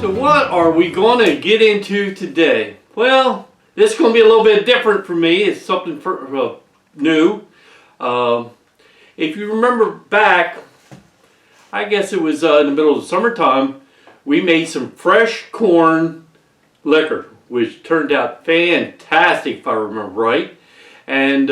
So what are we going to get into today? Well, this is going to be a little bit different for me. It's something new. If you remember back, I guess it was in the middle of the summertime, we made some fresh corn liquor, which turned out fantastic if I remember right. And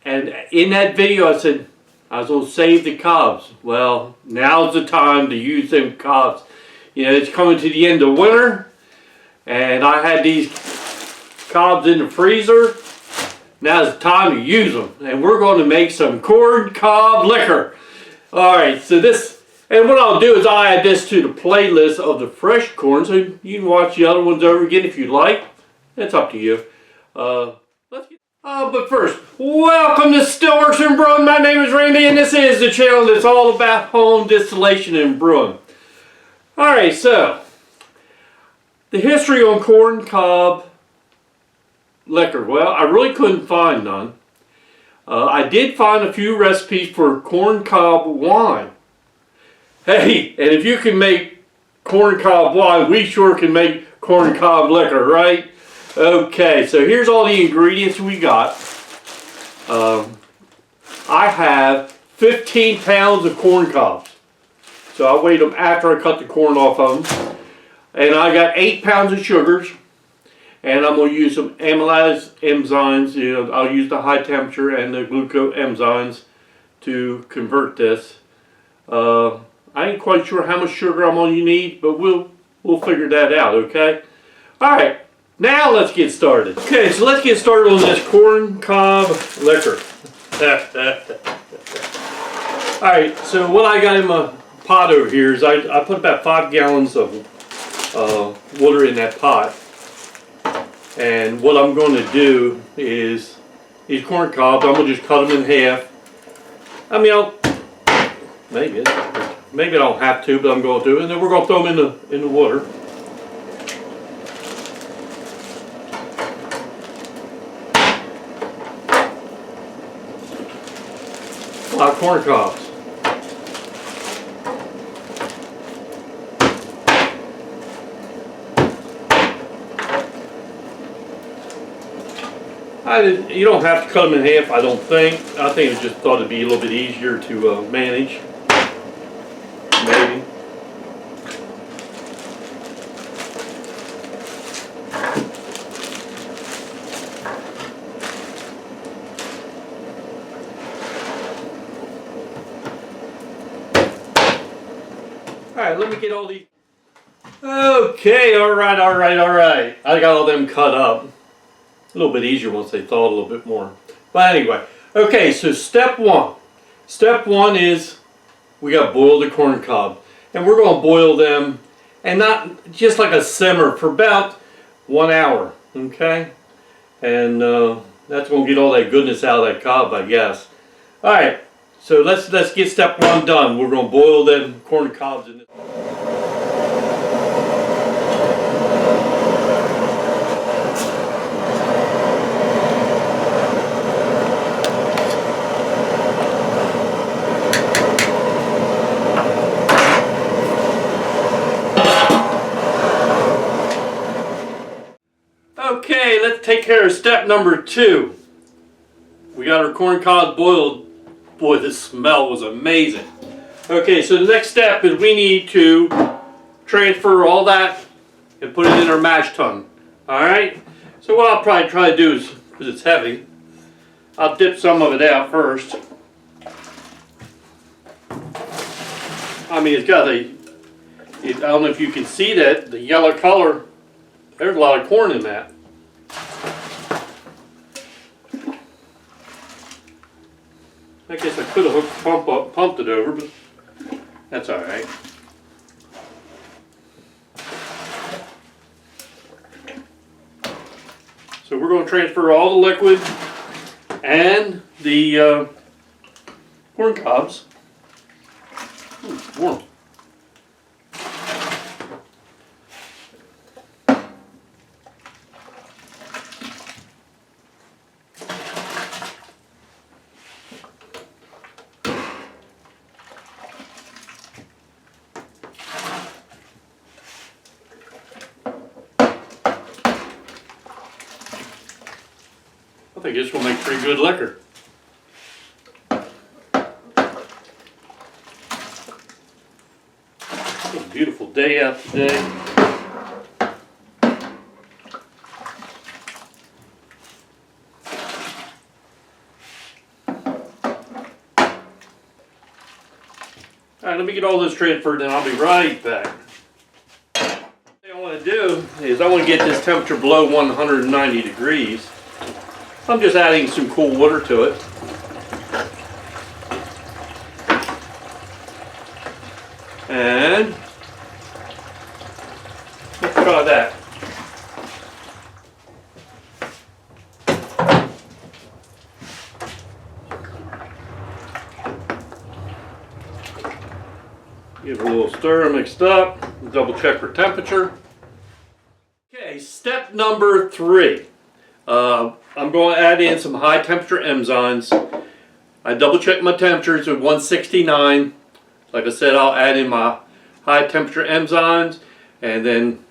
in that video I said I was going to save the cobs. Well, now's the time to use them cobs. You know, it's coming to the end of winter, and I had these cobs in the freezer. Now it's time to use them, and we're going to make some corn cob liquor. Alright, so this, and what I'll do is I'll add this to the playlist of the fresh corn, so you can watch the other ones over again if you like. It's up to you. But first, welcome to Stillworks and Brewing. My name is Randy, and this is the channel that's all about home distillation and brewing. Alright, so the history on corn cob liquor. Well, I really couldn't find none. I did find a few recipes for corn cob wine. Hey, and if you can make corn cob wine, we sure can make corn cob liquor, right? Okay, so here's all the ingredients we got. I have 15 pounds of corn cobs. So I weighed them after I cut the corn off of them. And I got 8 pounds of sugars. And I'm going to use some amylase enzymes. You know, I'll use the high temperature and the glucose enzymes to convert this. I ain't quite sure how much sugar I'm going to need, but we'll figure that out, okay? Alright, now let's get started. Okay, so let's get started on this corn cob liquor. Alright, so what I got in my pot over here is I put about 5 gallons of water in that pot. And what I'm going to do is these corn cobs, I'm going to just cut them in half. I mean, maybe I don't have to, but I'm going to do it. And then we're going to throw them in the water. A lot of corn cobs. You don't have to cut them in half, I don't think. I think I just thought it'd be a little bit easier to manage. Maybe. Alright, let me get all these. Okay, alright. I got all them cut up. A little bit easier once they thaw a little bit more. But anyway, okay, so step one. Step one is we got to boil the corn cob. And we're going to boil them, and not just like a simmer, for about 1 hour. Okay? And that's going to get all that goodness out of that cob, I guess. Alright, so let's get step one done. We're going to boil them corn cobs in this. Okay, let's take care of step number 2. We got our corn cobs boiled. Boy, this smell was amazing. Okay, so the next step is we need to transfer all that and put it in our mash tun. Alright? So what I'll probably try to do is, because it's heavy, I'll dip some of it out first. I mean, it's got I don't know if you can see that, the yellow color. There's a lot of corn in that. I guess I could have pumped it over, but that's alright. So we're going to transfer all the liquid and the corn cobs. Ooh, warm. think this will make pretty good liquor. It's a beautiful day out today. Alright, let me get all this transferred and I'll be right back. What I want to do is I want to get this temperature below 190 degrees. I'm just adding some cool water to it. And let's try that. Give it a little stir, mixed up, double check for temperature. Okay, step number 3. I'm going to add in some high temperature enzymes. I double check my temperatures at 169. Like I said, I'll add in my high temperature enzymes and then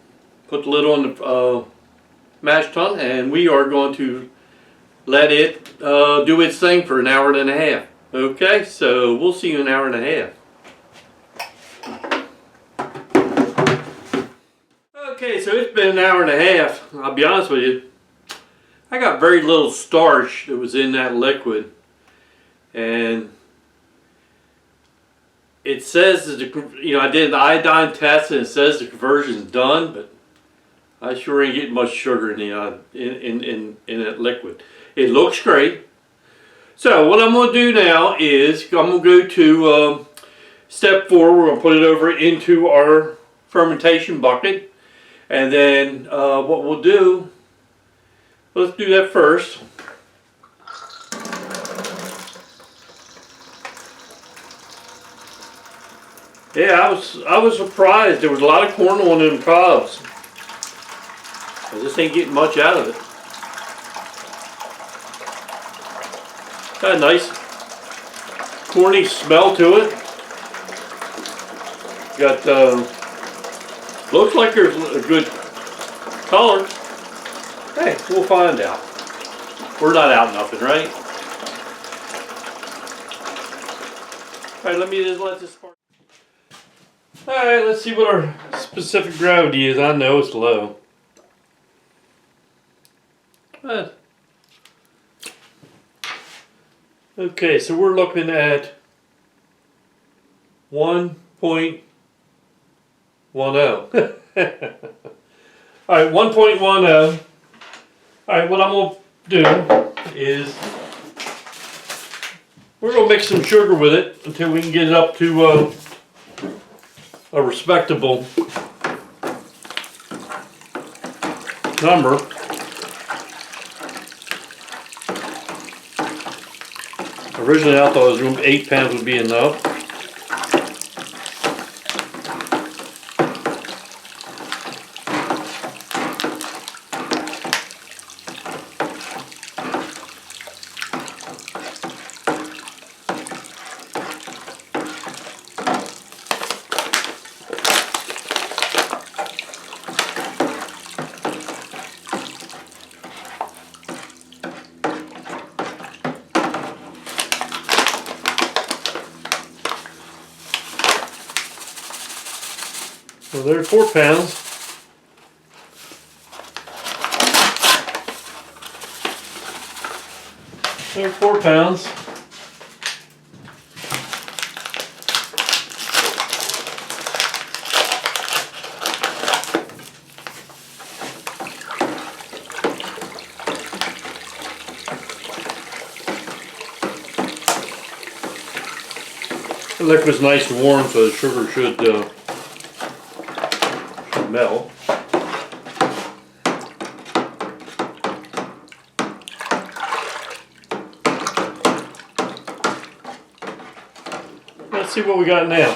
put the lid on the mash tun, and we are going to let it do its thing for an hour and a half. Okay, so we'll see you in an hour and a half. Okay, so it's been an hour and a half. I'll be honest with you, I got very little starch that was in that liquid, and it says that I did the iodine test and it says the conversion's done, but I sure ain't getting much sugar in the in that liquid. It looks great. So what I'm going to do now is I'm going to go to step 4. We're going to put it over into our fermentation bucket. And then what we'll do, let's do that first. Yeah, I was surprised. There was a lot of corn on them cobs. I just ain't getting much out of it. Got a nice corny smell to it. Got looks like there's a good color. Hey, we'll find out. We're not out nothing, right? Alright, let me just let this spark. Alright, let's see what our specific gravity is. I know it's low. Okay, so we're looking at 1.10. Alright, 1.10. Alright, what I'm going to do is we're going to mix some sugar with it until we can get it up to a respectable number. Originally I thought it was 8 pounds would be enough. So there's 4 pounds. There's 4 pounds. The liquid's nice and warm, so the sugar should melt. Let's see what we got now.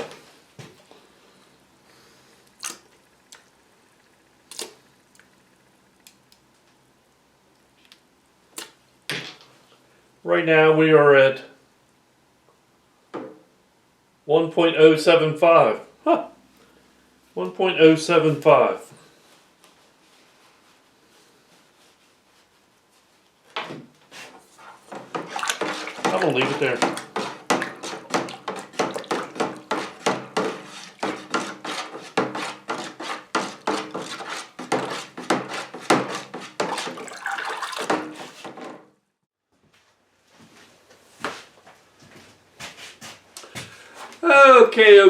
Right now we are at 1.075. Huh. 1.075. I'll leave it there.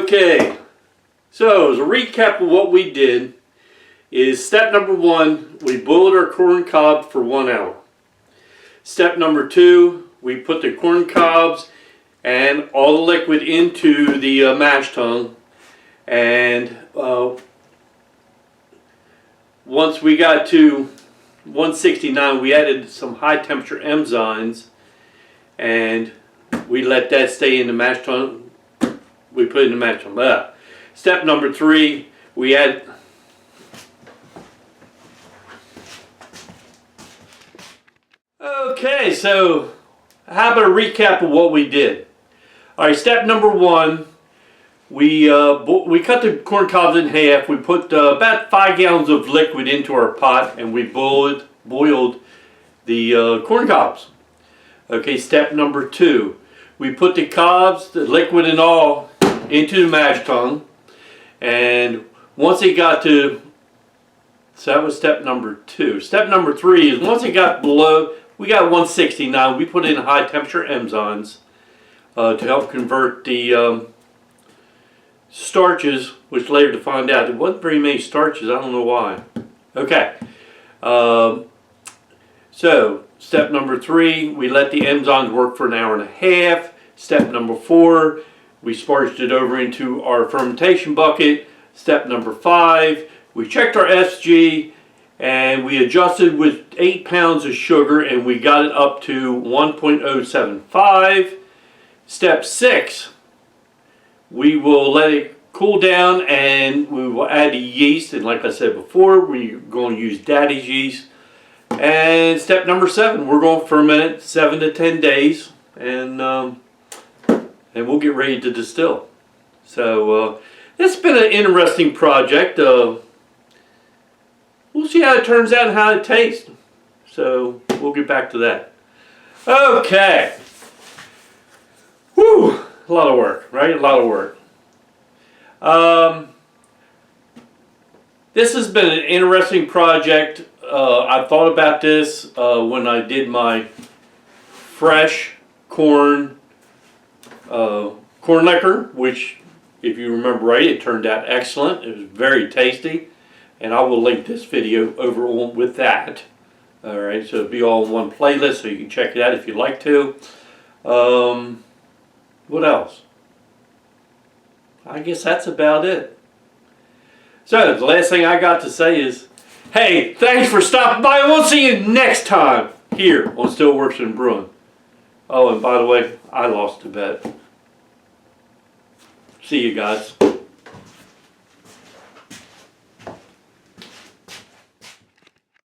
Okay. So, as a recap of what we did, is step number 1, we boiled our corn cob for 1 hour. Step number 2, we put the corn cobs and all the liquid into the mash tun. And once we got to 169, we added some high temperature enzymes and we let that stay in the mash tun. We put it in the mash tun. Step number 3, we add Okay, so how about a recap of what we did? All right, step number 1, we cut the corn cobs in half. We put about 5 gallons of liquid into our pot, and we boiled the corn cobs. Okay, step number 2, we put the cobs, the liquid and all, into the mash tun, and once it got to, so that was step number 2. Step number 3 is once it got below, we got 169, we put in high temperature enzymes to help convert the starches, which later to find out there wasn't very many starches. I don't know why. Okay, so step number 3, we let the enzymes work for 1.5 hours. Step number 4, we sparged it over into our fermentation bucket. Step number 5, we checked our SG and we adjusted with 8 pounds of sugar and we got it up to 1.075. Step 6, we will let it cool down and we will add the yeast, and like I said before, we're going to use daddy's yeast. And step number 7, we're going to ferment it 7 to 10 days and we'll get ready to distill. So it's been an interesting project. We'll see how it turns out and how it tastes. So we'll get back to that. Okay. Whew. A lot of work, right? A lot of work. This has been an interesting project. I thought about this when I did my fresh corn liquor, which, if you remember right, it turned out excellent. It was very tasty. And I will link this video over on with that. Alright, so it'll be all in one playlist so you can check it out if you'd like to. What else? I guess that's about it. So the last thing I got to say is, hey, thanks for stopping by. We'll see you next time here on Stillworks and Brewing. Oh, and by the way, I lost a bet. See you guys.